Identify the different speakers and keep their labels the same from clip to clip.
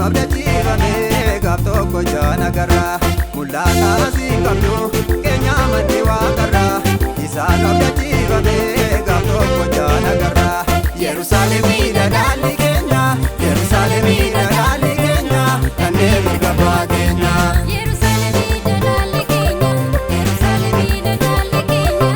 Speaker 1: abdachiifame gaaf tokko jaan agarra. Mul'ata asii qabnu keenya manni waaqarra. Isaan abdachiifame gaaf tokko jaan agarra. Yerusaalemiidha dhaalli keenya, Yerusaalemiidha dhaalli keenya, kanneen mirga abbaa keenya.
Speaker 2: Yerusaalemiidha dhaalli keenya, Yerusaalemiidha dhaalli keenya,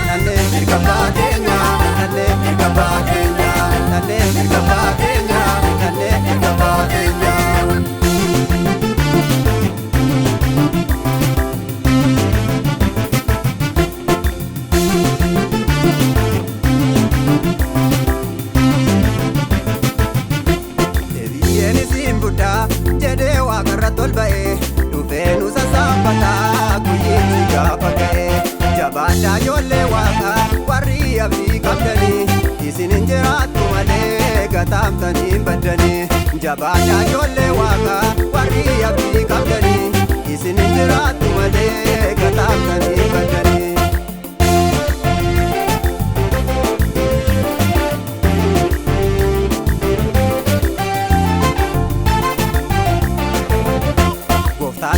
Speaker 1: kanneen mirga abbaa keenya, kanneen mirga abbaa keenya, kanneen mirga abbaa keenya, kanneen mirga abbaa keenya. Jedhee waaqarra tol ba'ee dhufee nu sassaabataa guyyichi gaafa ga'ee. Jabaadhaa ijoollee waaqaa warri abdii qabdanii, isin hin jiraattu malee gataamtanii hin baddanii. Jabaadhaa ijoollee waaqaa warri abdii qabdanii, isin hin jiraattu malee gataamtanii hin baddanii.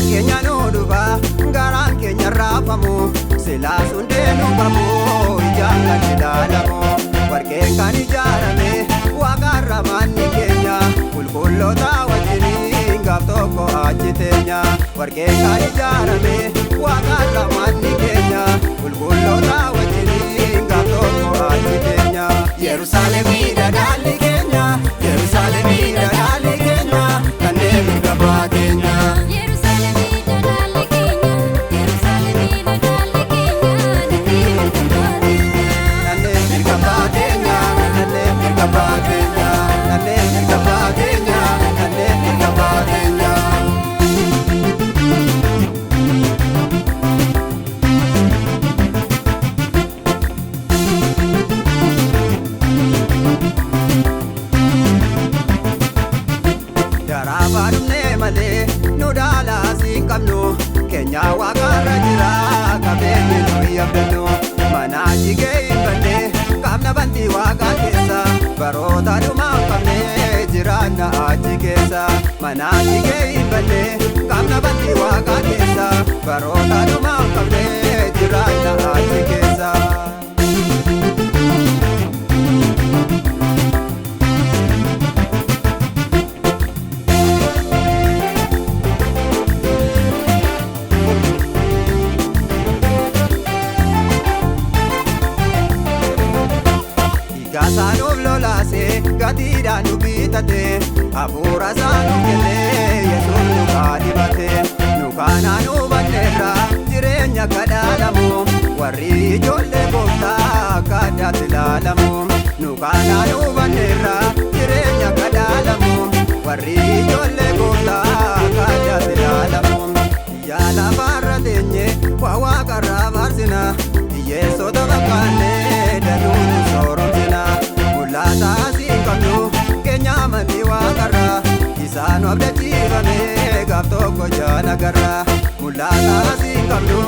Speaker 1: Keenya nu dhufa garaan keenya raafamu, silaa sundee nu qabu ijaan kan ilaalamu. Warqeen kan ijaarame waaqarra manni keenya, qulqulloota wajjiniin gaaf tokko achi teenya. Warqeen kan ijaarame waaqarra manni keenya, qulqulloota wajjiniin gaaf tokko achi teenya. Yerusaalemiidha dhaalli keenya, Yerusaalemiidha dhaalli keenya, kanneen mirga abbaa keenya. Nu dhaalasi qabnu keenya waaqarra jira qabeenyi nuyi abdannu. Mana jigee hin banne qaamna bantii waaqaa keessa, baroota dhumaa qabne jiraanna achi keessa. Mana jigee hin banne qaamna bantii waaqaa keessa, baroota dhumaa qabne jiraanna achi keessa. Saanuuf lolaasee gatiidhaan nu bitate, hafuura saanuuf kennee Yesuus nu kaadhimate. Nu kaanaan hubanneerra jireenya akka dhaalamu, warri ijoollee gooftaa akka addaatti ilaalamu. Nu kaanaan hubanneerra jireenya akka dhaalamu, warri ijoollee gooftaa akka addaatti ilaalamu. Yaa lafaarra teenye waa waaqarraa faarsina, hiyyeessota fakkaannee danuutu sooromsina. Mul'ata asii qabnu keenya manni waaqarra, isaan abdachiifame gaaf tokko jaan agarra. Mul'ata asii qabnu